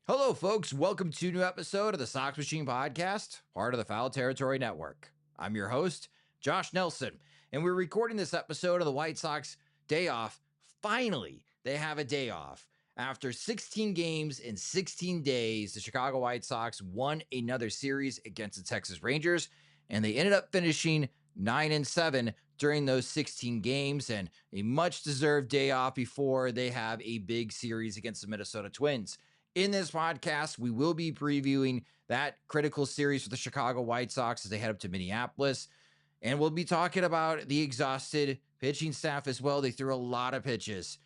Hello, folks. Welcome to a new episode of the Sox Machine Podcast, part of the Foul Territory Network. I'm your host, Josh Nelson, and we're recording this episode of the White Sox day off. Finally, they have a day off. After 16 games in 16 days, the Chicago White Sox won another series against the Texas Rangers, and they ended up finishing 9-7 during those 16 games, and a much-deserved day off before they have a big series against the Minnesota Twins. In this podcast, we will be previewing that critical series for the Chicago White Sox as they head up to Minneapolis. And we'll be talking about the exhausted pitching staff as well. They threw a lot of pitches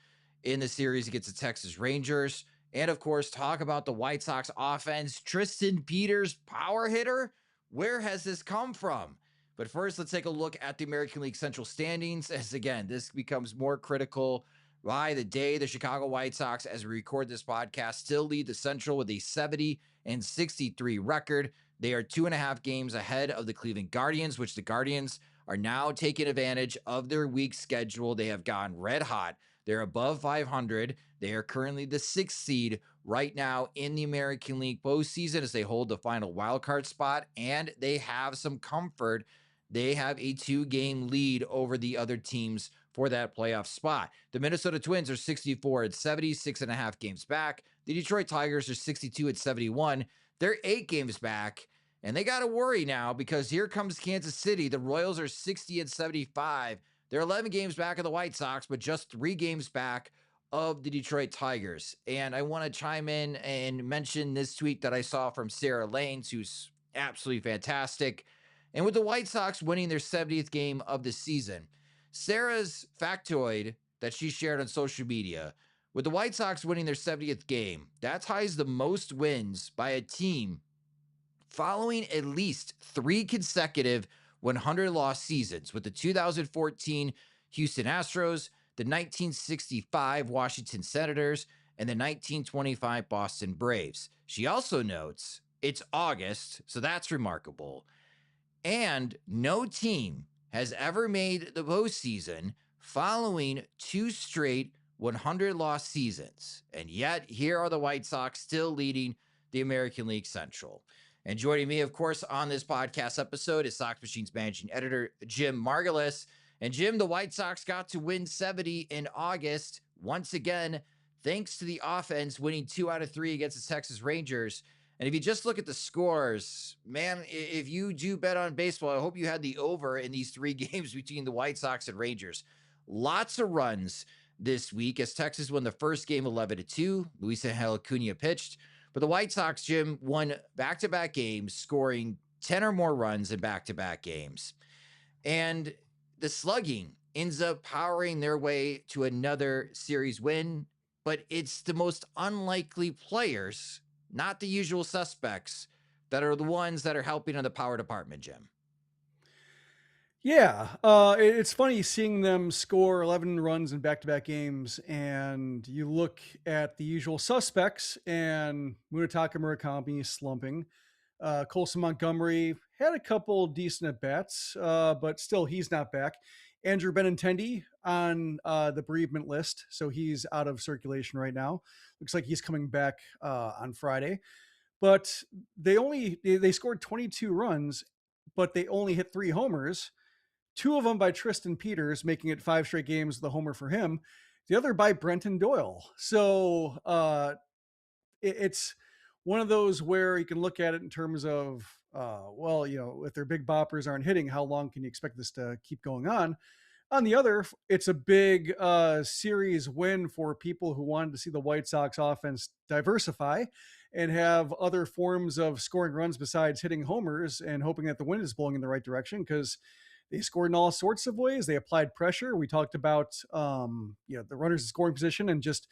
in the series against the Texas Rangers. And of course, talk about the White Sox offense. Tristan Peters, power hitter. Where has this come from? But first, let's take a look at the American League Central standings, as again, this becomes more critical by the day. The Chicago White Sox, as we record this podcast, still lead the Central with a 70-63 record. They are 2.5 games ahead of the Cleveland Guardians, which the Guardians are now taking advantage of their weak schedule. They have gone red hot. They're above 500. They are currently the 6th seed right now in the American League postseason as they hold the final wildcard spot, and they have some comfort. They have a 2-game lead over the other teams for that playoff spot. The Minnesota Twins are 64-70, 6.5 games back. The Detroit Tigers are 62-71. They're 8 games back, and they got to worry now because here comes Kansas City. The Royals are 60-75. They're 11 games back of the White Sox, but just 3 games back of the Detroit Tigers. And I want to chime in and mention this tweet that I saw from Sarah Lanes, who's absolutely fantastic. And with the White Sox winning their 70th game of the season, Sarah's factoid that she shared on social media, with the White Sox winning their 70th game, that ties the most wins by a team following at least 3 consecutive 100-loss seasons, with the 2014 Houston Astros, the 1965 Washington Senators, and the 1925 Boston Braves. She also notes it's August, so that's remarkable. And no team has ever made the postseason following 2 straight 100-loss seasons. And yet, here are the White Sox still leading the American League Central. And joining me, of course, on this podcast episode is Sox Machine's managing editor, Jim Margulis. And Jim, the White Sox got to win 70 in August. Once again, thanks to the offense winning 2 out of 3 against the Texas Rangers. And if you just look at the scores, man, if you do bet on baseball, I hope you had the over in these 3 games between the White Sox and Rangers. Lots of runs this week as Texas won the first game 11-2. Luis Angel Acuna pitched. But the White Sox, Jim, won back-to-back games, scoring 10 or more runs in back-to-back games. And the slugging ends up powering their way to another series win, but it's the most unlikely players, not the usual suspects, that are the ones that are helping in the power department, Jim. Yeah, it's funny seeing them score 11 runs in back-to-back games, and you look at the usual suspects, and Munetaka Murakami slumping. Colson Montgomery had a couple decent at-bats, but still he's not back. Andrew Benintendi on the bereavement list, so he's out of circulation right now. Looks like he's coming back on Friday. But they scored 22 runs, but they only hit 3 homers. 2 of them by Tristan Peters, making it 5 straight games, the homer for him. The other by Brenton Doyle. So it's one of those where you can look at it in terms of, if their big boppers aren't hitting, how long can you expect this to keep going on? On the other, it's a big series win for people who wanted to see the White Sox offense diversify and have other forms of scoring runs besides hitting homers and hoping that the wind is blowing in the right direction, because they scored in all sorts of ways. They applied pressure. We talked about the runners in scoring position, and just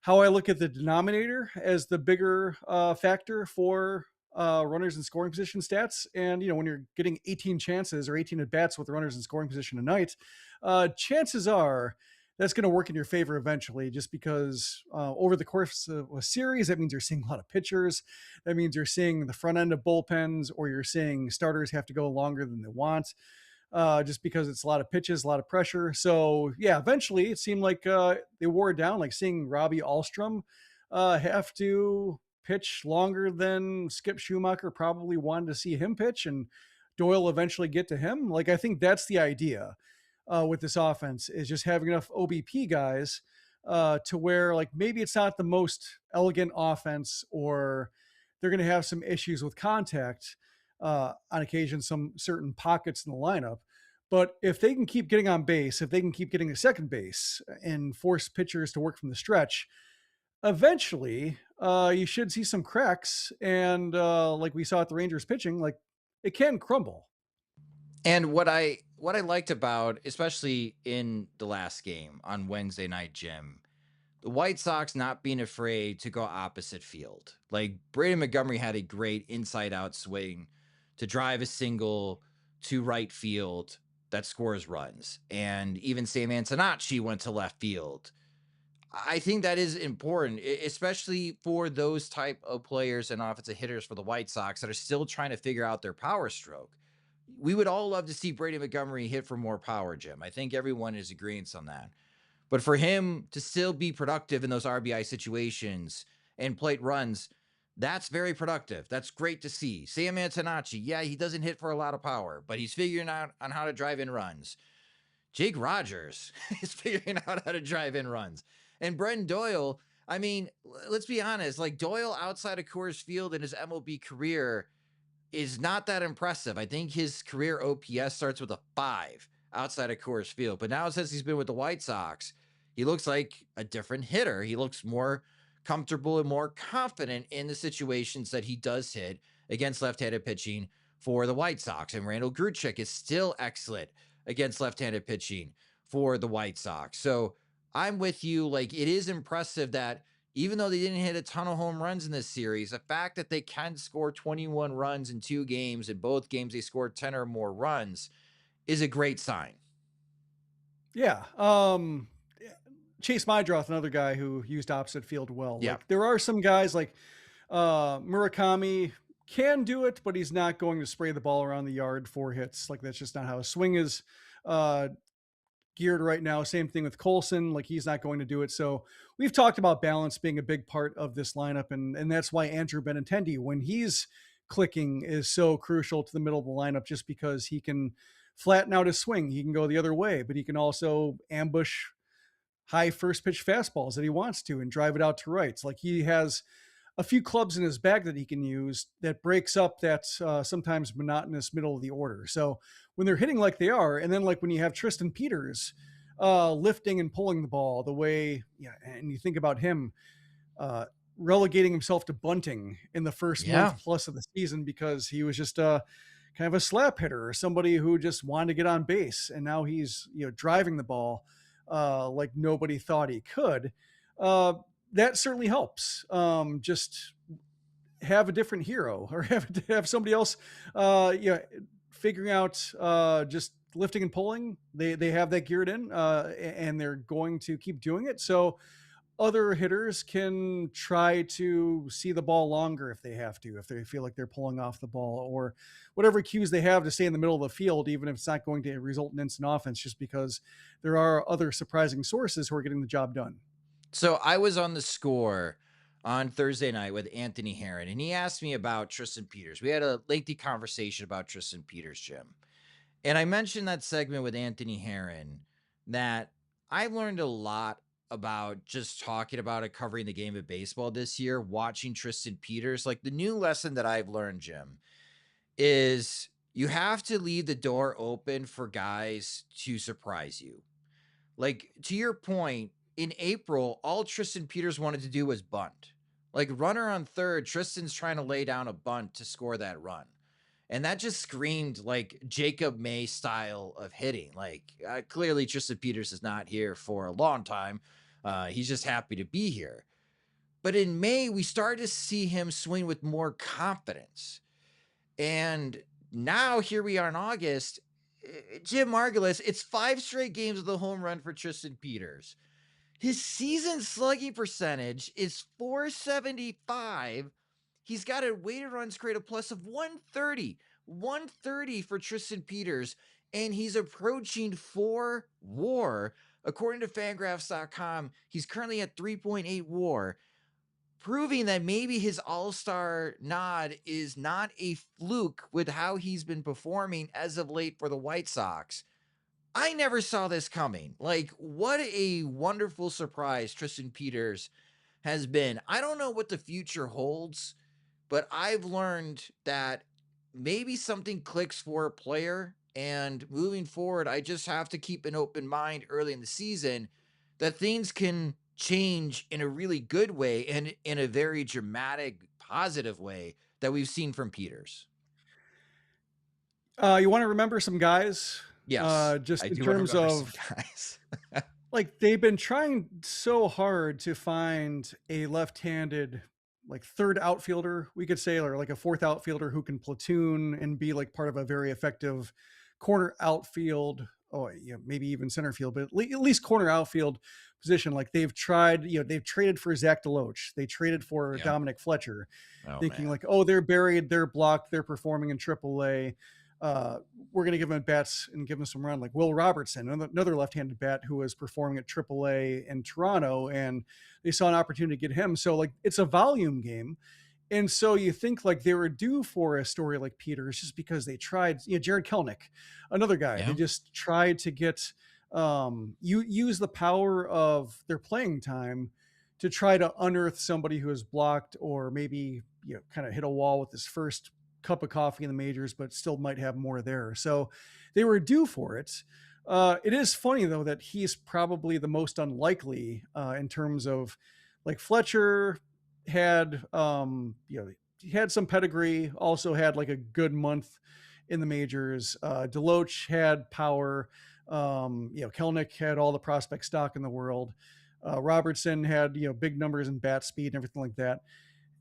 how I look at the denominator as the bigger factor for runners in scoring position stats. And, when you're getting 18 chances or 18 at-bats with runners in scoring position tonight, chances are that's going to work in your favor eventually, just because over the course of a series, that means you're seeing a lot of pitchers. That means you're seeing the front end of bullpens, or you're seeing starters have to go longer than they want. Just because it's a lot of pitches, a lot of pressure. So yeah, eventually it seemed like they wore it down, like seeing Robbie Alstrom have to pitch longer than Skip Schumacher probably wanted to see him pitch, and Doyle eventually get to him. Like, I think that's the idea with this offense, is just having enough OBP guys to where, like, maybe it's not the most elegant offense, or they're going to have some issues with contact on occasion, some certain pockets in the lineup. But if they can keep getting on base, if they can keep getting to second base and force pitchers to work from the stretch, eventually you should see some cracks. And like we saw at the Rangers pitching, like, it can crumble. And what I liked about, especially in the last game on Wednesday night, Jim, the White Sox not being afraid to go opposite field. Like, Brady Montgomery had a great inside out swing to drive a single to right field that scores runs. And even Sam Antonacci went to left field. I think that is important, especially for those type of players and offensive hitters for the White Sox that are still trying to figure out their power stroke. We would all love to see Brady Montgomery hit for more power, Jim. I think everyone is agreeing on that. But for him to still be productive in those RBI situations and plate runs, that's very productive. That's great to see. Sam Antonacci, yeah, he doesn't hit for a lot of power, but he's figuring out on how to drive in runs. Jake Rogers is figuring out how to drive in runs. And Brendan Doyle, I mean, let's be honest, like, Doyle outside of Coors Field in his MLB career is not that impressive. I think his career OPS starts with a 5 outside of Coors Field. But now, since he's been with the White Sox, he looks like a different hitter. He looks more comfortable and more confident in the situations that he does hit against left-handed pitching for the White Sox. And Randall Grichuk is still excellent against left-handed pitching for the White Sox. So I'm with you. Like, it is impressive that even though they didn't hit a ton of home runs in this series, the fact that they can score 21 runs in 2 games, in both games they scored 10 or more runs, is a great sign. Yeah. Chase Mydroth, another guy who used opposite field well. Yeah. Like, there are some guys like Murakami can do it, but he's not going to spray the ball around the yard for hits. Like, that's just not how his swing is geared right now. Same thing with Colson. Like, he's not going to do it. So we've talked about balance being a big part of this lineup, and that's why Andrew Benintendi, when he's clicking, is so crucial to the middle of the lineup, just because he can flatten out his swing. He can go the other way, but he can also ambush high first pitch fastballs that he wants to and drive it out to rights. Like, he has a few clubs in his bag that he can use that breaks up that sometimes monotonous middle of the order. So when they're hitting like they are, and then like when you have Tristan Peters lifting and pulling the ball the way, yeah, and you think about him relegating himself to bunting in the first month plus of the season because he was just kind of a slap hitter or somebody who just wanted to get on base, and now he's, you know, driving the ball like nobody thought he could. That certainly helps. Just have a different hero, or have somebody else, figuring out just lifting and pulling. They have that geared in, and they're going to keep doing it. So other hitters can try to see the ball longer if they have to, if they feel like they're pulling off the ball, or whatever cues they have to stay in the middle of the field, even if it's not going to result in instant offense, just because there are other surprising sources who are getting the job done. So I was on the Score on Thursday night with Anthony Herron, and he asked me about Tristan Peters. We had a lengthy conversation about Tristan Peters, Jim. And I mentioned that segment with Anthony Herron that I've learned a lot about just talking about it, covering the game of baseball this year, watching Tristan Peters. Like, the new lesson that I've learned, Jim, is you have to leave the door open for guys to surprise you. Like, to your point, in April, all Tristan Peters wanted to do was bunt. Like, runner on third, Tristan's trying to lay down a bunt to score that run. And that just screamed like Jacob May style of hitting. Like, clearly Tristan Peters is not here for a long time. He's just happy to be here. But in May, we started to see him swing with more confidence. And now here we are in August. Jim Margulis, it's 5 straight games with a home run for Tristan Peters. His season slugging percentage is .475. He's got a weighted runs created plus of 130. 130 for Tristan Peters, and he's approaching 4 WAR. According to Fangraphs.com, he's currently at 3.8 WAR. proving that maybe his all-star nod is not a fluke with how he's been performing as of late for the White Sox. I never saw this coming. Like, what a wonderful surprise Tristan Peters has been. I don't know what the future holds, but I've learned that maybe something clicks for a player. And moving forward, I just have to keep an open mind early in the season that things can change in a really good way and in a very dramatic, positive way that we've seen from Peters. You want to remember some guys? Yes, Just I in do want to terms remember some of guys. like they've been trying so hard to find a left-handed like third outfielder, we could say, or like a fourth outfielder who can platoon and be like part of a very effective corner outfield. Oh, yeah, maybe even center field, but at least corner outfield position. Like they've tried, they've traded for Zach DeLoach. They traded for Yeah. Dominic Fletcher, Oh, thinking man. like, oh, they're buried, they're blocked, they're performing in AAA. We're going to give him bats and give him some run. Like Will Robertson, another left-handed bat who was performing at AAA in Toronto, and they saw an opportunity to get him. So like it's a volume game. And so you think like they were due for a story like Peters just because they tried, Jared Kelnick, another guy, they Yeah. just tried to get you use the power of their playing time to try to unearth somebody who is blocked or maybe kind of hit a wall with his first cup of coffee in the majors, but still might have more there. So they were due for it. It is funny though that he's probably the most unlikely in terms of like Fletcher had he had some pedigree, also had like a good month in the majors. Deloach had power. Kelnick had all the prospect stock in the world. Robertson had big numbers in bat speed and everything like that.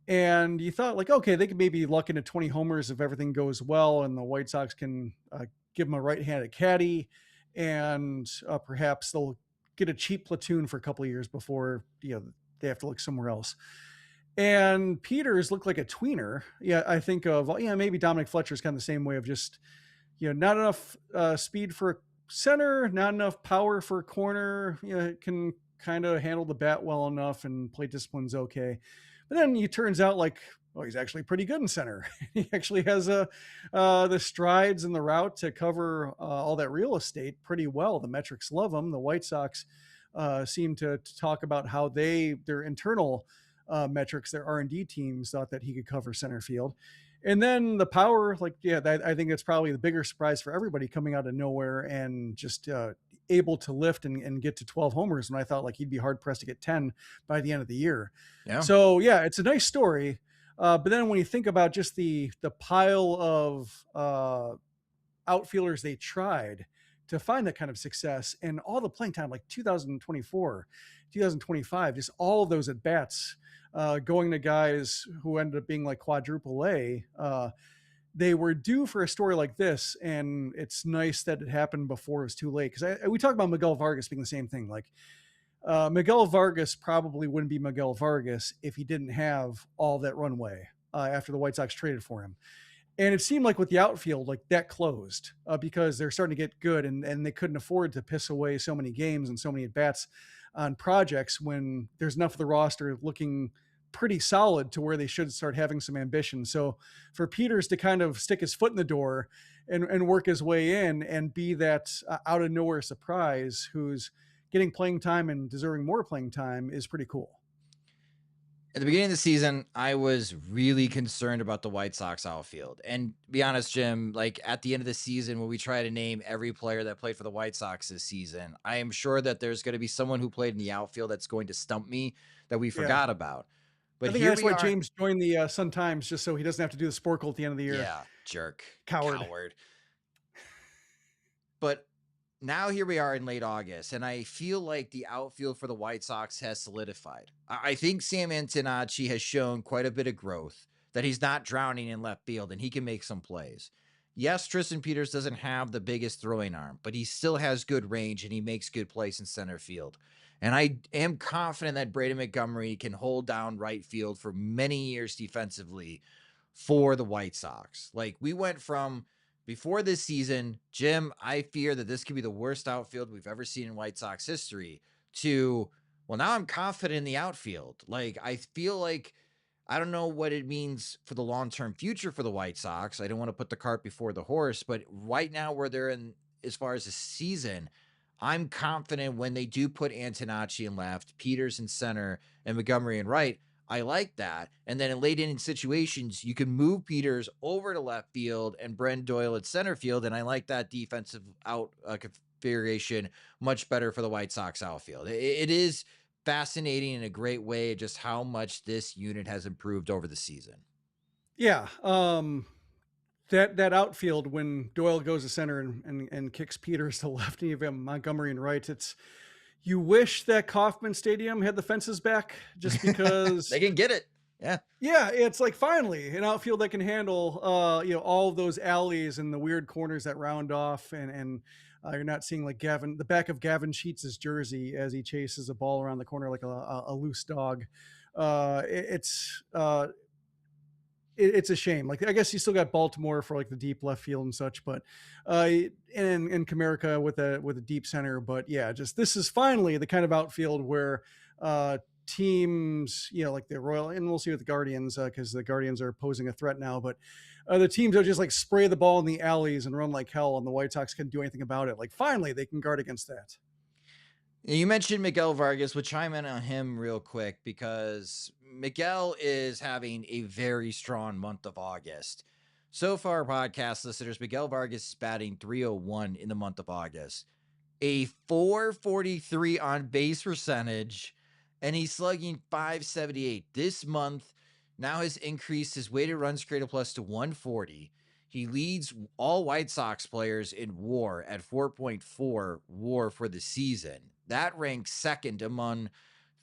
And you thought like, okay, they could maybe luck into 20 homers if everything goes well, and the White Sox can give them a right-handed caddy, and perhaps they'll get a cheap platoon for a couple of years before they have to look somewhere else. And Peters looked like a tweener. Yeah, I think of maybe Dominic Fletcher's kind of the same way of just not enough speed for center, not enough power for corner. Can kind of handle the bat well enough and play discipline's okay. But then he turns out like, oh, he's actually pretty good in center. He actually has the strides and the route to cover all that real estate pretty well. The metrics love him. The White Sox seem to talk about how their internal metrics, their R&D teams thought that he could cover center field. And then the power, like, I think it's probably the bigger surprise for everybody coming out of nowhere and just able to lift and get to 12 homers. And I thought like he'd be hard pressed to get 10 by the end of the year. Yeah. So yeah, it's a nice story. But then when you think about just the pile of outfielders they tried to find that kind of success and all the playing time, like 2024, 2025, just all of those at bats going to guys who ended up being like quadruple A. They were due for a story like this, and it's nice that it happened before it was too late. Because we talk about Miguel Vargas being the same thing. Like Miguel Vargas probably wouldn't be Miguel Vargas if he didn't have all that runway after the White Sox traded for him. And it seemed like with the outfield, like that closed because they're starting to get good, and they couldn't afford to piss away so many games and so many at bats on projects when there's enough of the roster looking pretty solid to where they should start having some ambition. So for Peters to kind of stick his foot in the door and work his way in and be that out of nowhere surprise who's getting playing time and deserving more playing time is pretty cool. At the beginning of the season, I was really concerned about the White Sox outfield. And to be honest, Jim, like at the end of the season, when we try to name every player that played for the White Sox this season, I am sure that there's going to be someone who played in the outfield that's going to stump me that we forgot about. But I think here that's we why are. James joined the Sun Times, just so he doesn't have to do the Sporkle at the end of the year. Yeah, jerk. Coward. But now here we are in late August, and I feel like the outfield for the White Sox has solidified. I think Sam Antonacci has shown quite a bit of growth, that he's not drowning in left field and he can make some plays. Yes, Tristan Peters doesn't have the biggest throwing arm, but he still has good range and he makes good plays in center field. And I am confident that Braden Montgomery can hold down right field for many years defensively for the White Sox. Like we went from before this season, Jim, I fear that this could be the worst outfield we've ever seen in White Sox history, to Well, now I'm confident in the outfield. Like, I feel like I don't know what it means for the long-term future for the White Sox. I don't want to put the cart before the horse, but right now where they're in as far as the season, I'm confident when they do put Antonacci in left, Peters in center, and Montgomery in right. I like that. And then in late inning situations, you can move Peters over to left field and Bren Doyle at center field. And I like that defensive out configuration much better for the White Sox outfield. It is fascinating in a great way just how much this unit has improved over the season. Yeah. That outfield when Doyle goes to center and kicks Peters to left and you have Montgomery and right, you wish that Kauffman Stadium had the fences back just because they can get it. Yeah. Yeah, it's like finally an outfield that can handle all of those alleys and the weird corners that round off and you're not seeing like the back of Gavin Sheets' jersey as he chases a ball around the corner like a loose dog. It's a shame. Like I guess you still got Baltimore for like the deep left field and such, but and Comerica with a deep center. But yeah, just this is finally the kind of outfield where teams, like the Royal, and we'll see with the Guardians because the Guardians are posing a threat now. But the teams are just like spray the ball in the alleys and run like hell, and the White Sox can't do anything about it. Like finally, they can guard against that. You mentioned Miguel Vargas. We'll chime in on him real quick because Miguel is having a very strong month of August. So far, podcast listeners, Miguel Vargas is batting .301 in the month of August, a .443 on base percentage, and he's slugging .578. This month now has increased his weighted runs created plus to 140. He leads all White Sox players in WAR at 4.4 WAR for the season. That ranks second among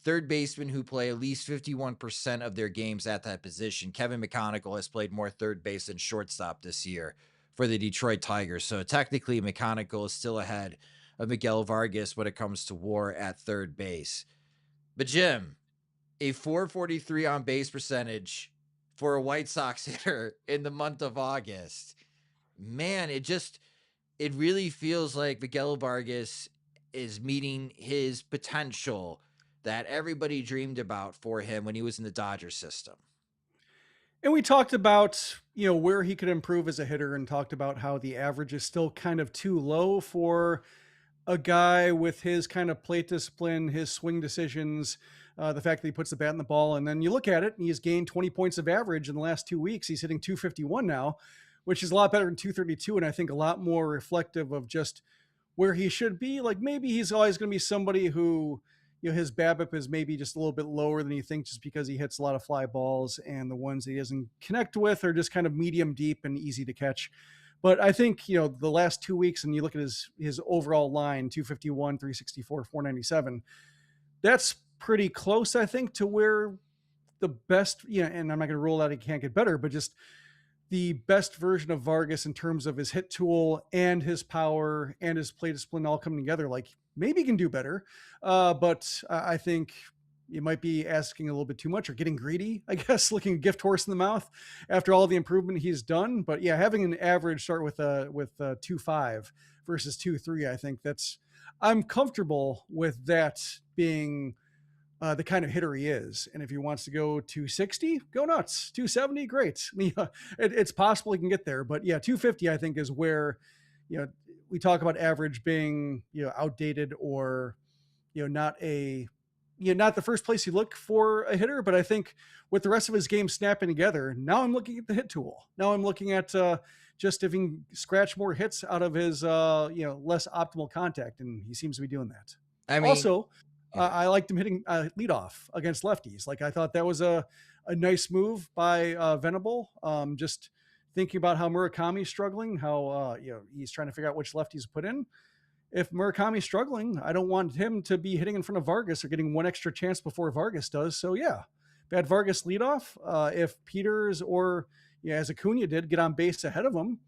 third basemen who play at least 51% of their games at that position. Kevin McConaughey has played more third base than shortstop this year for the Detroit Tigers. So technically, McConaughey is still ahead of Miguel Vargas when it comes to WAR at third base. But Jim, a .443 on base percentage for a White Sox hitter in the month of August, man, it really feels like Miguel Vargas is meeting his potential that everybody dreamed about for him when he was in the Dodgers system. And we talked about, where he could improve as a hitter and talked about how the average is still kind of too low for a guy with his kind of plate discipline, his swing decisions, the fact that he puts the bat in the ball. And then you look at it and he's gained 20 points of average in the last 2 weeks. He's hitting .251 now, which is a lot better than .232. And I think a lot more reflective of just where he should be. Like maybe he's always going to be somebody who, his BABIP is maybe just a little bit lower than you think just because he hits a lot of fly balls and the ones that he doesn't connect with are just kind of medium deep and easy to catch. But I think, the last 2 weeks and you look at his overall line, 251, 364, 497, that's pretty close, I think, to where the best, and I'm not going to rule out he can't get better, but just the best version of Vargas in terms of his hit tool and his power and his play discipline all coming together. Like maybe he can do better. But I think you might be asking a little bit too much or getting greedy, I guess, looking a gift horse in the mouth after all the improvement he's done. But yeah, having an average start with 2.5 versus 2.3, I think I'm comfortable with that being the kind of hitter he is. And if he wants to go 260, go nuts. 270, great. I mean, it's possible he can get there. But yeah, 250, I think, is where, we talk about average being, outdated or, not the first place you look for a hitter. But I think with the rest of his game snapping together, now I'm looking at the hit tool. Now I'm looking at just if he can scratch more hits out of his, less optimal contact. And he seems to be doing that. I mean, also, I liked him hitting leadoff against lefties. Like I thought that was a nice move by Venable. Just thinking about how Murakami's struggling, how he's trying to figure out which lefties to put in. If Murakami's struggling, I don't want him to be hitting in front of Vargas or getting one extra chance before Vargas does. So yeah, bad Vargas leadoff. If Peters or as Acuna did, get on base ahead of him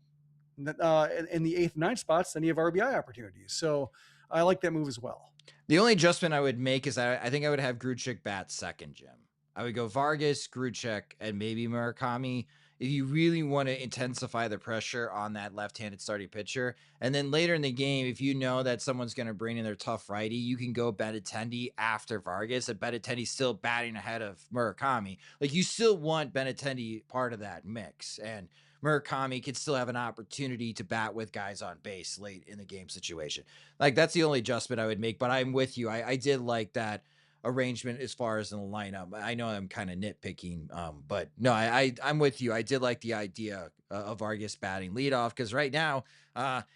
in the 8th and 9th spots, then you have RBI opportunities. So I like that move as well. The only adjustment I would make is I think I would have Gruchik bat second, Jim. I would go Vargas, Gruchik, and maybe Murakami if you really want to intensify the pressure on that left-handed starting pitcher. And then later in the game, if you know that someone's going to bring in their tough righty, you can go Benintendi after Vargas, and Benintendi's still batting ahead of Murakami. Like, you still want Benintendi part of that mix, and Murakami could still have an opportunity to bat with guys on base late in the game situation. Like, that's the only adjustment I would make, but I'm with you. I did like that arrangement as far as in the lineup. I know I'm kind of nitpicking, but no, I'm with you. I did like the idea of Vargas batting leadoff, because right now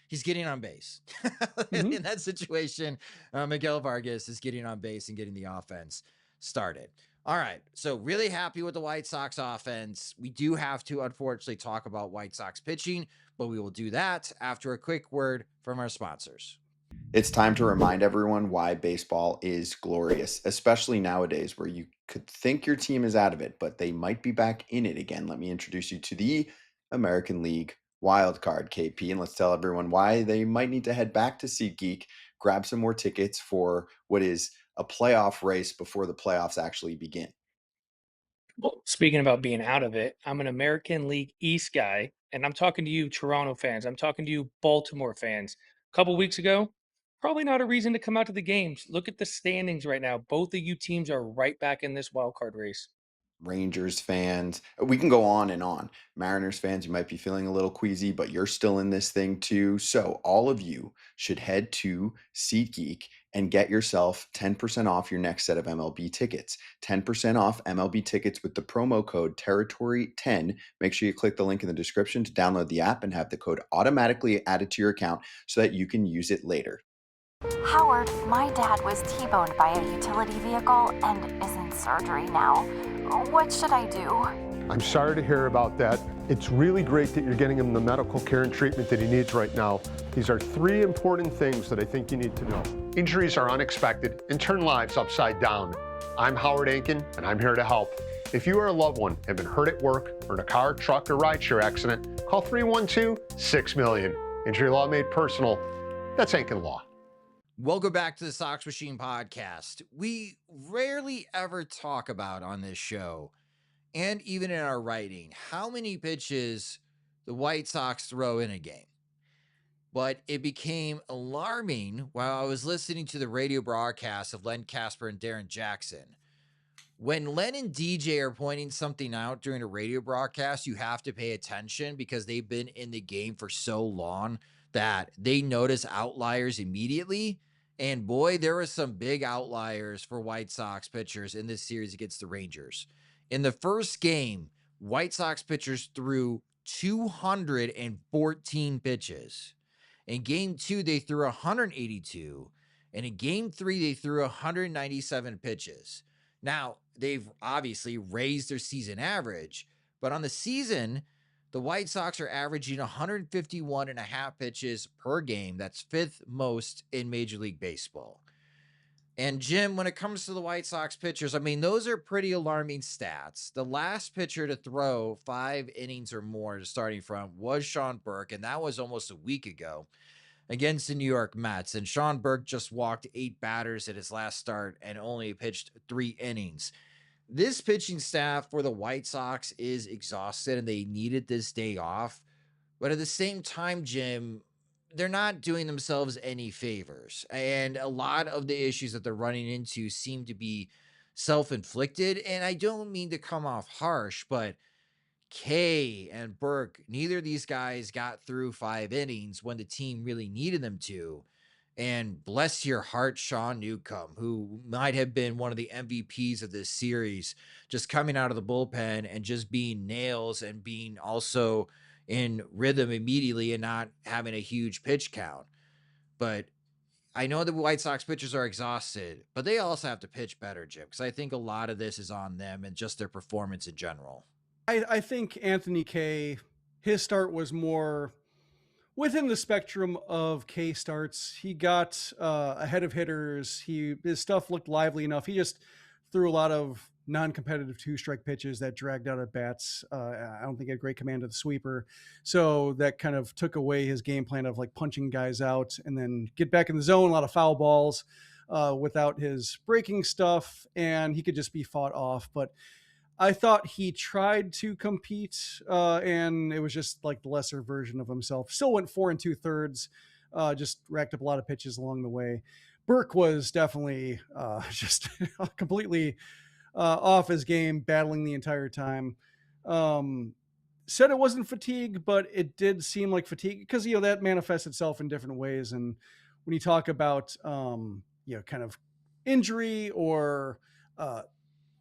he's getting on base. Mhm. In that situation, Miguel Vargas is getting on base and getting the offense started. All right, so really happy with the White Sox offense. We do have to unfortunately talk about White Sox pitching, but we will do that after a quick word from our sponsors. It's time to remind everyone why baseball is glorious, especially nowadays where you could think your team is out of it, but they might be back in it again. Let me introduce you to the American League Wildcard, KP, and let's tell everyone why they might need to head back to SeatGeek, grab some more tickets for what is a playoff race before the playoffs actually begin. Well, speaking about being out of it, I'm an American League East guy, and I'm talking to you, Toronto fans. I'm talking to you, Baltimore fans. A couple weeks ago, probably not a reason to come out to the games. Look at the standings right now. Both of you teams are right back in this wild card race. Rangers fans. We can go on and on. Mariners fans, you might be feeling a little queasy, but you're still in this thing too. So, all of you should head to SeatGeek and get yourself 10% off your next set of MLB tickets. 10% off MLB tickets with the promo code Territory10. Make sure you click the link in the description to download the app and have the code automatically added to your account so that you can use it later. Howard, my dad was T-boned by a utility vehicle and is in surgery now. What should I do? I'm sorry to hear about that. It's really great that you're getting him the medical care and treatment that he needs right now. These are 3 important things that I think you need to know. Injuries are unexpected and turn lives upside down. I'm Howard Ankin, and I'm here to help. If you or a loved one have been hurt at work or in a car, truck, or rideshare accident, call 312-6-million. Injury law made personal. That's Ankin Law. Welcome back to the Sox Machine podcast. We rarely ever talk about on this show, and even in our writing, how many pitches the White Sox throw in a game. But it became alarming while I was listening to the radio broadcast of Len Casper and Darren Jackson. When Len and DJ are pointing something out during a radio broadcast, you have to pay attention because they've been in the game for so long that they notice outliers immediately. And boy, there were some big outliers for White Sox pitchers in this series against the Rangers. In the first game, White Sox pitchers threw 214 pitches. In game 2, they threw 182. And in game 3, they threw 197 pitches. Now, they've obviously raised their season average, but on the season, the White Sox are averaging 151 and a half pitches per game. That's 5th most in Major League Baseball. And Jim, when it comes to the White Sox pitchers, I mean, those are pretty alarming stats. The last pitcher to throw 5 innings or more starting from was Sean Burke, and that was almost a week ago against the New York Mets. And Sean Burke just walked 8 batters at his last start and only pitched 3 innings. This pitching staff for the White Sox is exhausted and they needed this day off. But at the same time, Jim, they're not doing themselves any favors. And a lot of the issues that they're running into seem to be self-inflicted. And I don't mean to come off harsh, but Kay and Burke, neither of these guys got through 5 innings when the team really needed them to. And bless your heart, Sean Newcomb, who might have been one of the MVPs of this series, just coming out of the bullpen and just being nails and being also in rhythm immediately and not having a huge pitch count. But I know the White Sox pitchers are exhausted, but they also have to pitch better, Jim, because I think a lot of this is on them and just their performance in general. I think Anthony Kay, his start was more within the spectrum of K starts. He got ahead of hitters. His stuff looked lively enough. He just threw a lot of non-competitive 2-strike pitches that dragged out at bats. I don't think he had great command of the sweeper. So that kind of took away his game plan of like punching guys out and then get back in the zone, a lot of foul balls without his breaking stuff. And he could just be fought off. But I thought he tried to compete, and it was just like the lesser version of himself. Still went 4 2/3, just racked up a lot of pitches along the way. Burke was definitely just completely off his game, battling the entire time. Said it wasn't fatigue, but it did seem like fatigue because that manifests itself in different ways. And when you talk about kind of injury or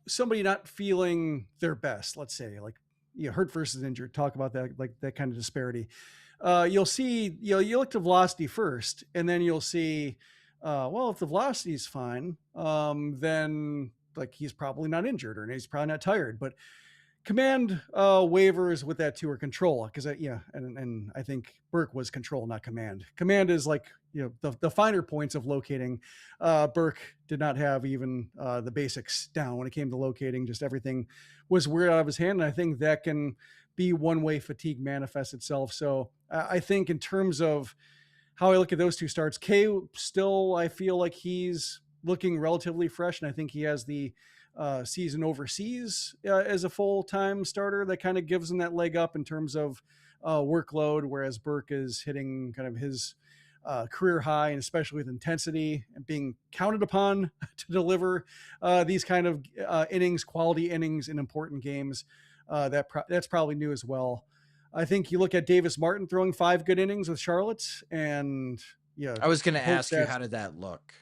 somebody not feeling their best, let's say like hurt versus injured, talk about that, like that kind of disparity. You'll see, you look to velocity first, and then you'll see, well, if the velocity is fine, then like he's probably not injured or he's probably not tired. But command waivers with that too, or control, because and I think Burke was control, not command. Command is like the finer points of locating. Burke did not have even the basics down when it came to locating. Just everything was weird out of his hand, and I think that can be one way fatigue manifests itself. So I think in terms of how I look at those two starts, K still, I feel like he's looking relatively fresh, and I think he has the season overseas as a full-time starter that kind of gives him that leg up in terms of workload, whereas Burke is hitting kind of his career high, and especially with intensity and being counted upon to deliver these kind of innings, quality innings in important games. That's probably new as well. I think you look at Davis Martin throwing 5 good innings with Charlotte, and I was going to ask you, how did that look?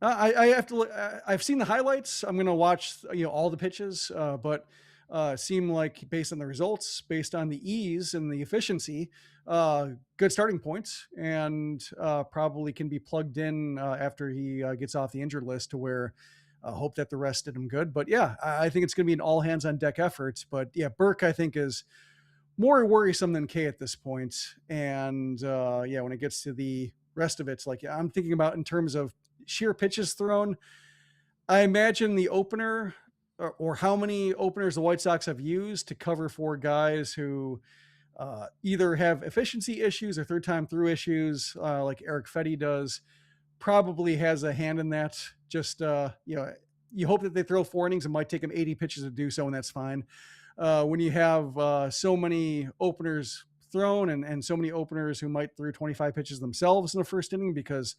I have to look. I've seen the highlights. I'm going to watch all the pitches, but seem like based on the results, based on the ease and the efficiency, good starting points, and probably can be plugged in after he gets off the injured list, to where hope that the rest did him good. But yeah, I think it's going to be an all hands on deck effort. But yeah, Burke, I think, is more worrisome than K at this point. And when it gets to the rest of it, it's like I'm thinking about in terms of sheer pitches thrown. I imagine the opener, or how many openers the White Sox have used to cover for guys who either have efficiency issues or third time through issues, like Eric Fetty does, probably has a hand in that. Just, you hope that they throw 4 innings. It might take them 80 pitches to do so, and that's fine. When you have so many openers thrown, and so many openers who might throw 25 pitches themselves in the first inning because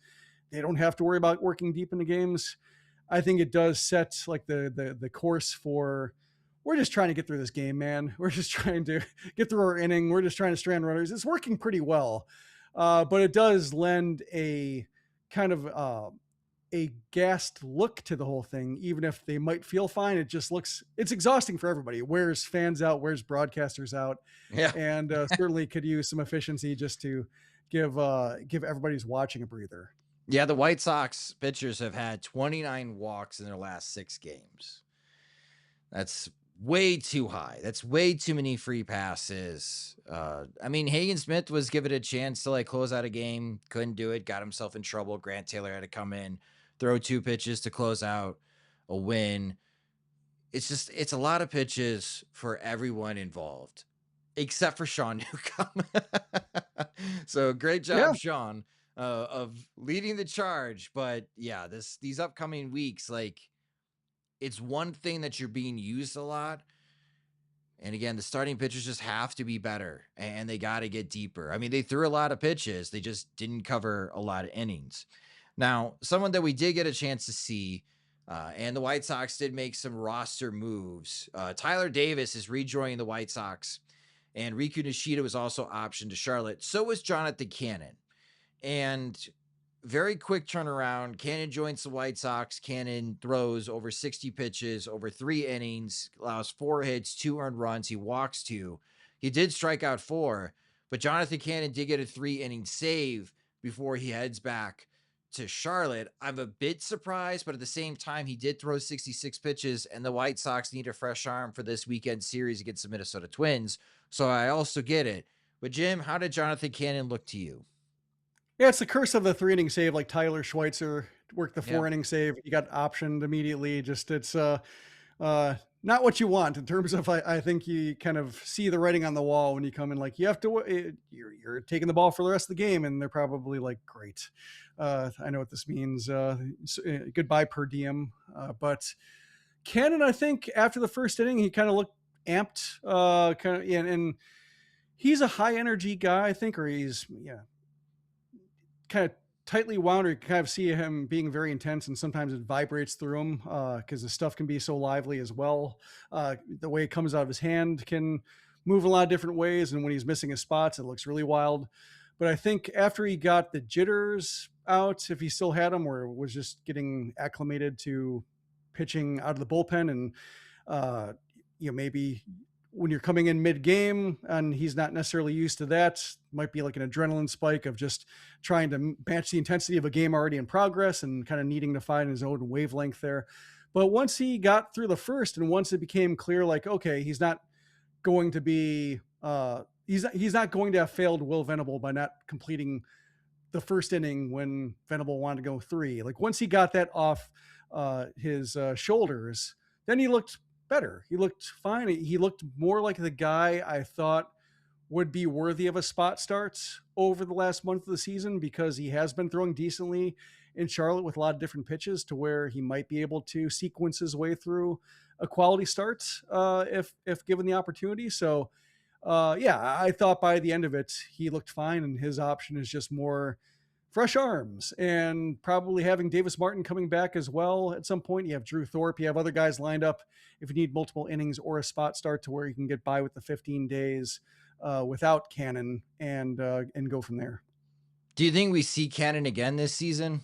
they don't have to worry about working deep into games, I think it does set like the course for, we're just trying to get through this game, man. We're just trying to get through our inning. We're just trying to strand runners. It's working pretty well. But it does lend a kind of a gassed look to the whole thing. Even if they might feel fine, it's exhausting for everybody. It wears fans out, wears broadcasters out. Yeah. And certainly could use some efficiency just to give everybody who's watching a breather. Yeah, the White Sox pitchers have had 29 walks in their last 6 games. That's way too high. That's way too many free passes. I mean, Hagen Smith was given a chance to close out a game, couldn't do it, got himself in trouble. Grant Taylor had to come in, throw 2 pitches to close out a win. It's a lot of pitches for everyone involved, except for Sean Newcomb. So great job, Sean, of leading the charge. But yeah, these upcoming weeks, it's one thing that you're being used a lot. And again, the starting pitchers just have to be better, and they got to get deeper. I mean, they threw a lot of pitches. They just didn't cover a lot of innings. Now, someone that we did get a chance to see, and the White Sox did make some roster moves. Tyler Davis is rejoining the White Sox, and Riku Nishida was also optioned to Charlotte. So was Jonathan Cannon. And very quick turnaround. Cannon joins the White Sox. Cannon throws over 60 pitches, over 3 innings, allows 4 hits, 2 earned runs. He walks 2. He did strike out 4, but Jonathan Cannon did get a 3-inning save before he heads back to Charlotte. I'm a bit surprised, but at the same time, he did throw 66 pitches, and the White Sox need a fresh arm for this weekend series against the Minnesota Twins. So I also get it. But Jim, how did Jonathan Cannon look to you? Yeah, it's the curse of the 3-inning save. Like Tyler Schweitzer worked the 4-inning save. He got optioned immediately. It's not what you want in terms of, I think you kind of see the writing on the wall when you come in, you have to, you're taking the ball for the rest of the game. And they're probably great. I know what this means. Goodbye per diem. But Cannon, I think after the first inning, he kind of looked amped, and he's a high energy guy, I think, or he's kind of tightly wound, or you kind of see him being very intense, and sometimes it vibrates through him because the stuff can be so lively as well. The way it comes out of his hand can move a lot of different ways, and when he's missing his spots, it looks really wild. But I think after he got the jitters out, if he still had them, or was just getting acclimated to pitching out of the bullpen, and maybe when you're coming in mid-game and he's not necessarily used to that, might be like an adrenaline spike of just trying to match the intensity of a game already in progress and kind of needing to find his own wavelength there. But once he got through the first, and once it became clear, like, okay, he's not going to be he's not going to have failed Will Venable by not completing the first inning when Venable wanted to go 3. Like, once he got that off his shoulders, then he looked better. He looked fine. He looked more like the guy I thought would be worthy of a spot start over the last month of the season, because he has been throwing decently in Charlotte with a lot of different pitches, to where he might be able to sequence his way through a quality start if given the opportunity. So I thought by the end of it, he looked fine, and his option is just more fresh arms, and probably having Davis Martin coming back as well at some point. You have Drew Thorpe, you have other guys lined up if you need multiple innings or a spot start, to where you can get by with the 15 days without Cannon and go from there. Do you think we see Cannon again this season?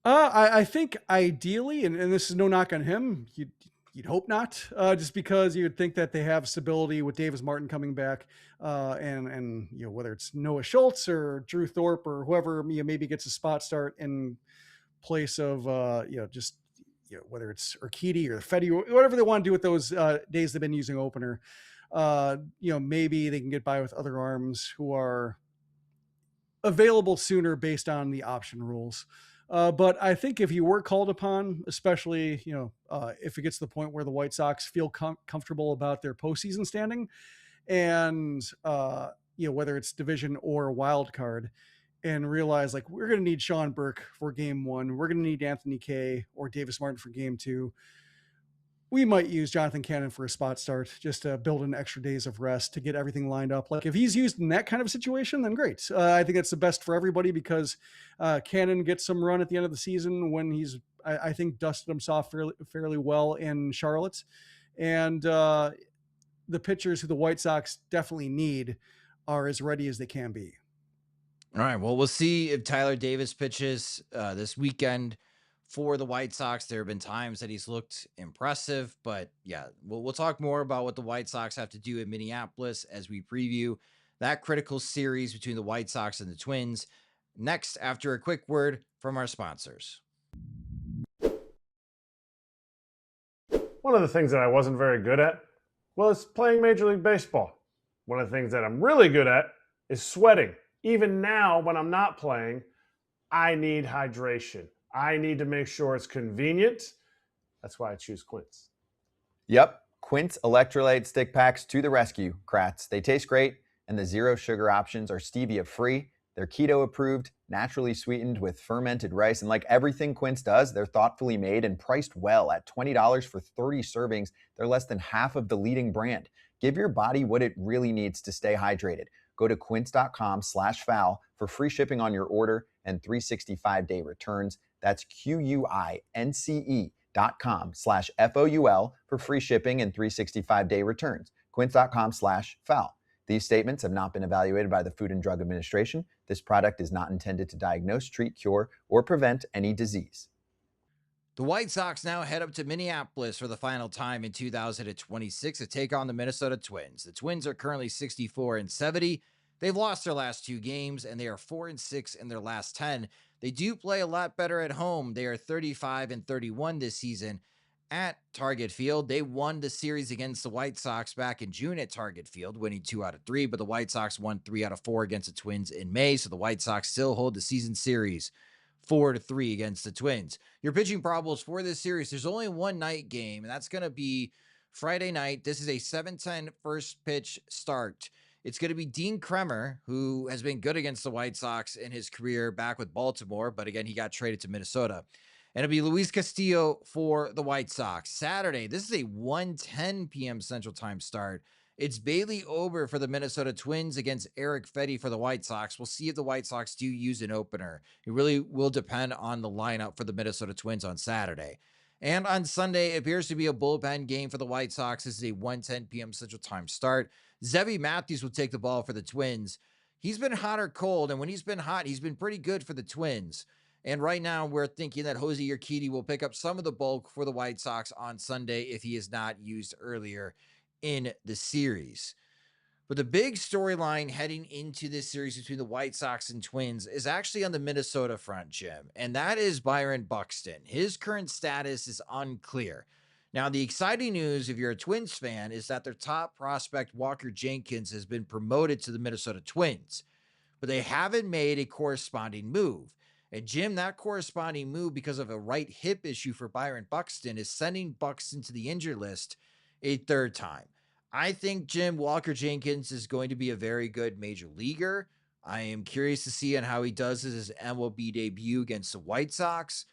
I think ideally, and this is no knock on him, you'd hope not, just because you would think that they have stability with Davis Martin coming back, and whether it's Noah Schultz or Drew Thorpe or whoever maybe gets a spot start in place of whether it's Urquidy or Fetty or whatever they want to do with those days they've been using opener. Maybe they can get by with other arms who are available sooner based on the option rules. But I think if you were called upon, especially, if it gets to the point where the White Sox feel comfortable about their postseason standing, and, whether it's division or wild card, and realize, like, we're going to need Sean Burke for game 1, we're going to need Anthony Kay or Davis Martin for game 2, we might use Jonathan Cannon for a spot start, just to build in extra days of rest to get everything lined up. Like, if he's used in that kind of situation, then great. I think that's the best for everybody, because Cannon gets some run at the end of the season when he's, I think, dusted himself fairly well in Charlotte. And the pitchers who the White Sox definitely need are as ready as they can be. All right. Well, we'll see if Tyler Davis pitches this weekend for the White Sox. There have been times that he's looked impressive, but yeah, we'll talk more about what the White Sox have to do in Minneapolis as we preview that critical series between the White Sox and the Twins next, after a quick word from our sponsors. One of the things that I wasn't very good at was playing Major League Baseball. One of the things that I'm really good at is sweating. Even now, when I'm not playing, I need hydration. I need to make sure it's convenient. That's why I choose Quince. Yep, Quince electrolyte stick packs to the rescue, Kratz. They taste great, and the zero sugar options are stevia free. They're keto approved, naturally sweetened with fermented rice. And like everything Quince does, they're thoughtfully made and priced well at $20 for 30 servings. They're less than half of the leading brand. Give your body what it really needs to stay hydrated. Go to quince.com/foul for free shipping on your order and 365-day returns. That's QUINCE.com/FOUL for free shipping and 365-day returns. Quince.com/foul. These statements have not been evaluated by the Food and Drug Administration. This product is not intended to diagnose, treat, cure, or prevent any disease. The White Sox now head up to Minneapolis for the final time in 2026 to take on the Minnesota Twins. The Twins are currently 64-70. They've lost their last 2 games, and they are 4-6 in their last 10. They do play a lot better at home. They are 35-31 this season at Target Field. They won the series against the White Sox back in June at Target Field, winning 2 out of 3, but the White Sox won 3 out of 4 against the Twins in May, so the White Sox still hold the season series 4-3 against the Twins. Your pitching probables for this series, there's only one night game, and that's going to be Friday night. This is a 7:10 first pitch start. It's going to be Dean Kremer, who has been good against the White Sox in his career back with Baltimore, but again, he got traded to Minnesota. And it'll be Luis Castillo for the White Sox. Saturday, this is a 1:10 p.m. Central Time start. It's Bailey Ober for the Minnesota Twins against Eric Fetty for the White Sox. We'll see if the White Sox do use an opener. It really will depend on the lineup for the Minnesota Twins on Saturday. And on Sunday, it appears to be a bullpen game for the White Sox. This is a 1:10 p.m. Central Time start. Zevy Matthews will take the ball for the Twins. He's been hot or cold, and when he's been hot, he's been pretty good for the Twins. And right now, we're thinking that Jose Urquidy will pick up some of the bulk for the White Sox on Sunday if he is not used earlier in the series. But the big storyline heading into this series between the White Sox and Twins is actually on the Minnesota front, Jim, and that is Byron Buxton. His current status is unclear. Now, the exciting news, if you're a Twins fan, is that their top prospect, Walker Jenkins, has been promoted to the Minnesota Twins, but they haven't made a corresponding move. And Jim, that corresponding move, because of a right hip issue for Byron Buxton, is sending Buxton to the injured list a third time. I think, Jim, Walker Jenkins is going to be a very good major leaguer. I am curious to see on how he does his MLB debut against the White Sox.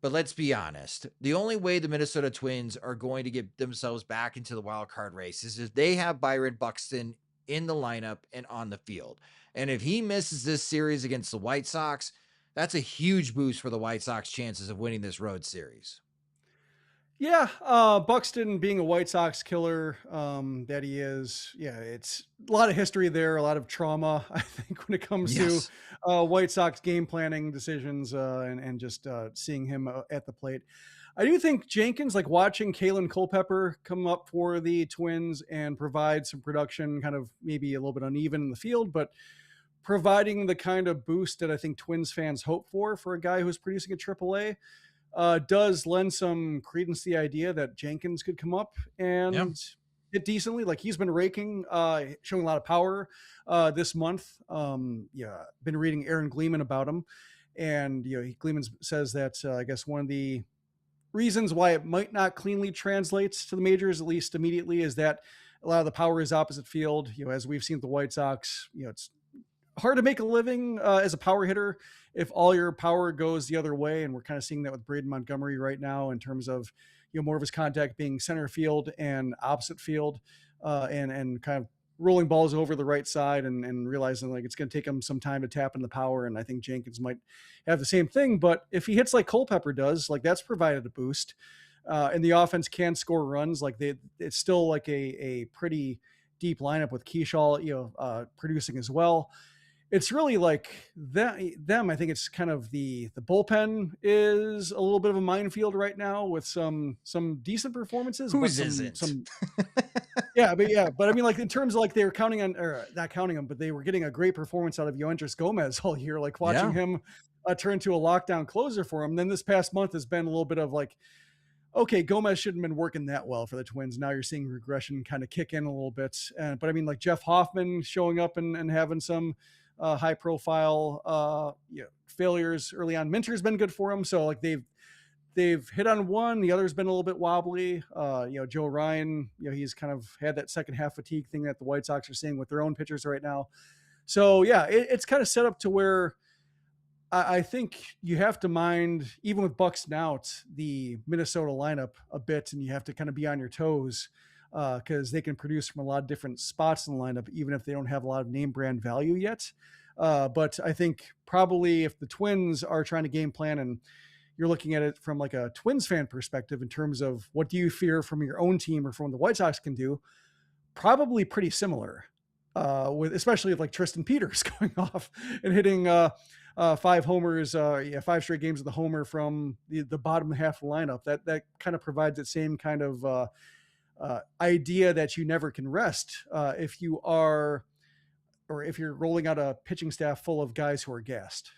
But let's be honest, the only way the Minnesota Twins are going to get themselves back into the wild card race is if they have Byron Buxton in the lineup and on the field. And if he misses this series against the White Sox, that's a huge boost for the White Sox chances of winning this road series. Yeah, Buxton being a White Sox killer that he is, yeah, it's a lot of history there, a lot of trauma, I think, when it comes to White Sox game planning decisions and just seeing him at the plate. I do think Jenkins, like watching Kalen Culpepper come up for the Twins and provide some production, kind of maybe a little bit uneven in the field, but providing the kind of boost that I think Twins fans hope for a guy who's producing at AAA. Does lend some credence to the idea that Jenkins could come up and hit decently. Like he's been raking, showing a lot of power this month. Been reading Aaron Gleeman about him, and Gleeman says that I guess one of the reasons why it might not cleanly translate to the majors, at least immediately, is that a lot of the power is opposite field. As we've seen with the White Sox, it's hard to make a living as a power hitter if all your power goes the other way. And we're kind of seeing that with Braden Montgomery right now in terms of, more of his contact being center field and opposite field and kind of rolling balls over the right side and realizing like it's going to take him some time to tap in the power. And I think Jenkins might have the same thing, but if he hits like Culpepper does, like that's provided a boost and the offense can score runs. Like it's still like a pretty deep lineup with Keyshaw, producing as well. It's really like them. I think it's kind of the bullpen is a little bit of a minefield right now with some decent performances. Whose isn't? But I mean, like in terms of like they were counting on, or not counting them, but they were getting a great performance out of Yoendris Gomez all year. Like watching him turn to a lockdown closer for him. Then this past month has been a little bit of like, okay, Gomez shouldn't have been working that well for the Twins. Now you're seeing regression kind of kick in a little bit. But I mean, like Jeff Hoffman showing up and having some high profile failures early on. Minter's been good for him. So like they've hit on one, the other's been a little bit wobbly. Joe Ryan, he's kind of had that second half fatigue thing that the White Sox are seeing with their own pitchers right now. So yeah, it's kind of set up to where I think you have to mind, even with Buxton out, the Minnesota lineup a bit, and you have to kind of be on your toes because they can produce from a lot of different spots in the lineup, even if they don't have a lot of name brand value yet. But I think probably if the Twins are trying to game plan and you're looking at it from like a Twins fan perspective in terms of what do you fear from your own team or from what the White Sox can do, probably pretty similar, especially with like Tristan Peters going off and hitting 5 homers, 5 straight games of the homer from the bottom half of the lineup. That kind of provides that same kind of idea that you never can rest if you are, or if you're rolling out a pitching staff full of guys who are gassed.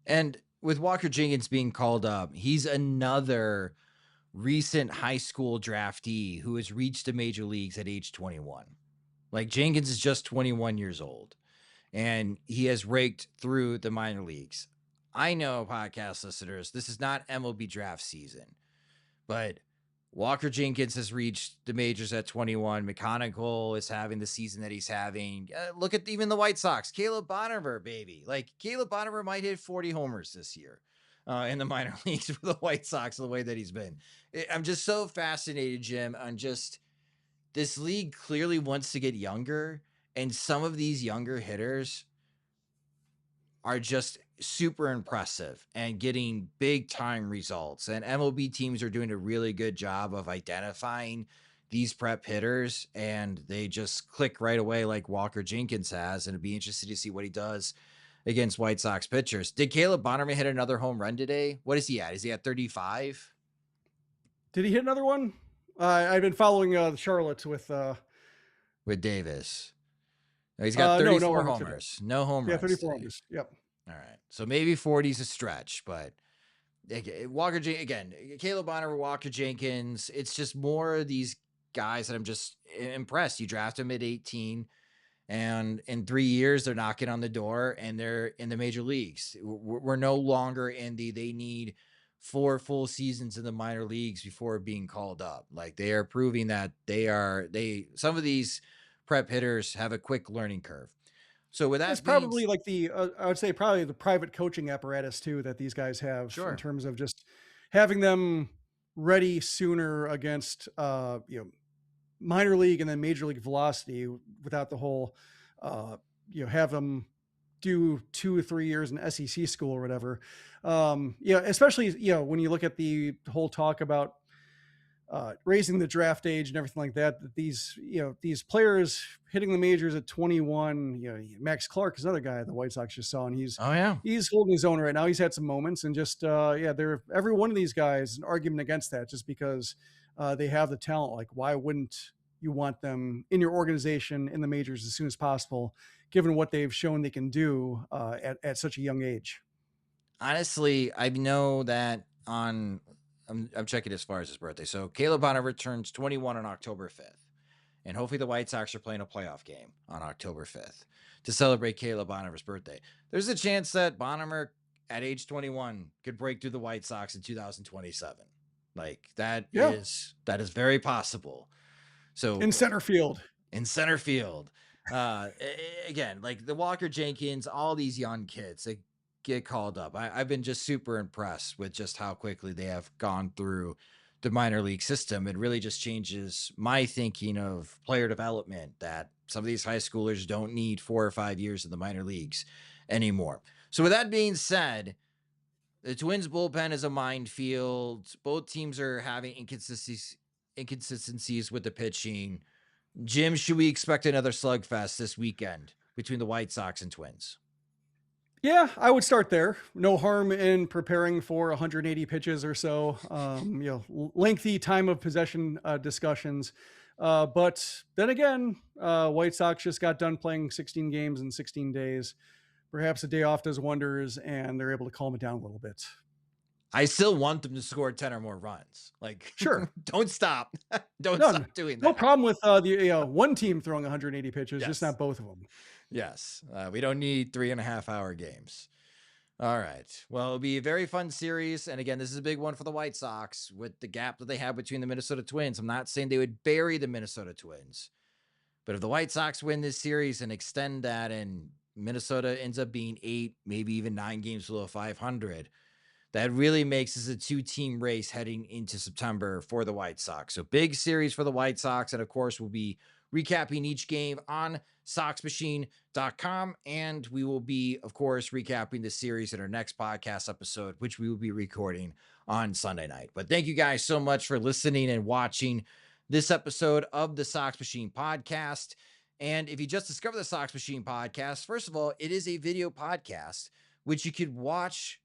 And with Walker Jenkins being called up, he's another recent high school draftee who has reached the major leagues at age 21. Like Jenkins is just 21 years old and he has raked through the minor leagues. I know, podcast listeners, this is not MLB draft season, but Walker Jenkins has reached the majors at 21. McConaughey is having the season that he's having. Look at even the White Sox. Caleb Boniver, baby. Like Caleb Boniver might hit 40 homers this year. in the minor leagues for the White Sox the way that he's been. I'm just so fascinated, Jim, on just this league clearly wants to get younger, and some of these younger hitters are just super impressive and getting big time results. And MLB teams are doing a really good job of identifying these prep hitters, and they just click right away like Walker Jenkins has. And it'd be interesting to see what he does against White Sox pitchers. Did Caleb Bonnerman hit another home run today? What is he at? Is he at 35? Did he hit another one? I've been following Charlotte with Davis. No, he's got 34 no homers. No home runs. Yeah, 34 today. homers. Yep. All right. So maybe 40 is a stretch, but Caleb Bonner, Walker Jenkins, it's just more of these guys that I'm just impressed. You draft them at 18, and in 3 years, they're knocking on the door and they're in the major leagues. We're no longer in they need 4 full seasons in the minor leagues before being called up. Like, they are proving that some of these prep hitters have a quick learning curve. So with that, it's probably like I would say probably the private coaching apparatus too that these guys have in terms of just having them ready sooner against minor league and then major league velocity without the whole have them do 2 or 3 years in SEC school or whatever. Especially when you look at the whole talk about raising the draft age and everything like that, these players hitting the majors at 21, Max Clark is another guy the White Sox just saw, and he's holding his own right now. He's had some moments, and just every one of these guys is an argument against that just because they have the talent. Like, why wouldn't you want them in your organization in the majors as soon as possible, given what they've shown they can do at such a young age? Honestly, I know that I'm checking as far as his birthday. So Caleb Bonner turns 21 on October 5th. And hopefully the White Sox are playing a playoff game on October 5th to celebrate Caleb Bonner's birthday. There's a chance that Bonner at age 21 could break through the White Sox in 2027. Like, that is very possible. So in center field. Again, like the Walker Jenkins, all these young kids, they get called up. I've been just super impressed with just how quickly they have gone through the minor league system. It really just changes my thinking of player development, that some of these high schoolers don't need 4 or 5 years in the minor leagues anymore. So with that being said, the Twins bullpen is a minefield. Both teams are having inconsistencies with the pitching. Jim, should we expect another slugfest this weekend between the White Sox and Twins? Yeah, I would start there. No harm in preparing for 180 pitches or so, lengthy time of possession discussions. But then again, White Sox just got done playing 16 games in 16 days. Perhaps a day off does wonders, and they're able to calm it down a little bit. I still want them to score 10 or more runs. Like, sure, don't stop. Stop doing that. No problem with the one team throwing 180 pitches, just not both of them. Yes, we don't need 3.5-hour games. All right. Well, it'll be a very fun series. And again, this is a big one for the White Sox with the gap that they have between the Minnesota Twins. I'm not saying they would bury the Minnesota Twins, but if the White Sox win this series and extend that, and Minnesota ends up being 8, maybe even 9 games below 500, that really makes this a 2-team race heading into September for the White Sox. So big series for the White Sox. And of course, we'll be recapping each game on SoxMachine.com. And we will be, of course, recapping the series in our next podcast episode, which we will be recording on Sunday night. But thank you guys so much for listening and watching this episode of the Sox Machine podcast. And if you just discovered the Sox Machine podcast, first of all, it is a video podcast, which you could watch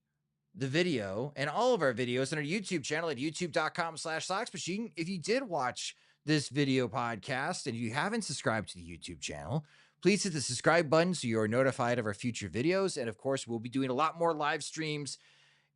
the video and all of our videos on our YouTube channel at youtube.com/SoxMachine. If you did watch this video podcast and you haven't subscribed to the YouTube channel, please hit the subscribe button so you're notified of our future videos. And of course, we'll be doing a lot more live streams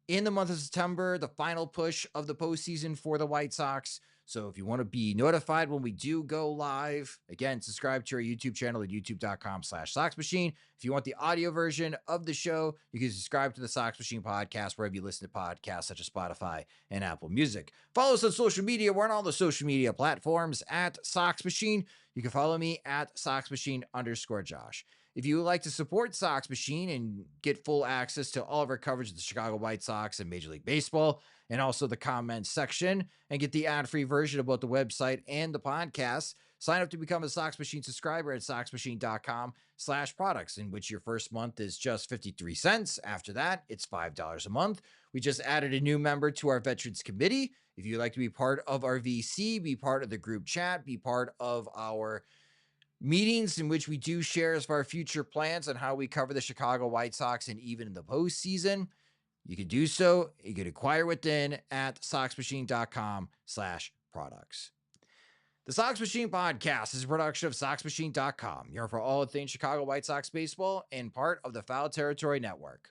in the month of September, the final push of the postseason for the White Sox. So if you want to be notified when we do go live, again, subscribe to our YouTube channel at youtube.com/SoxMachine. If you want the audio version of the show, you can subscribe to the Sox Machine podcast wherever you listen to podcasts such as Spotify and Apple Music. Follow us on social media. We're on all the social media platforms at Sox Machine. You can follow me at SoxMachine_Josh. If you would like to support Sox Machine and get full access to all of our coverage of the Chicago White Sox and Major League Baseball, and also the comments section, and get the ad-free version of both the website and the podcast, sign up to become a Sox Machine subscriber at soxmachine.com/products, in which your first month is just 53 cents. After that, it's $5 a month. We just added a new member to our Veterans Committee. If you'd like to be part of our VC, be part of the group chat, be part of our meetings in which we do shares of our future plans on how we cover the Chicago White Sox and even in the postseason, you can do so. You can acquire within at soxmachine.com/products. The Sox Machine Podcast is a production of soxmachine.com. You're for all things Chicago White Sox baseball and part of the Foul Territory Network.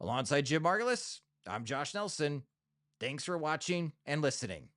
Alongside Jim Margulis, I'm Josh Nelson. Thanks for watching and listening.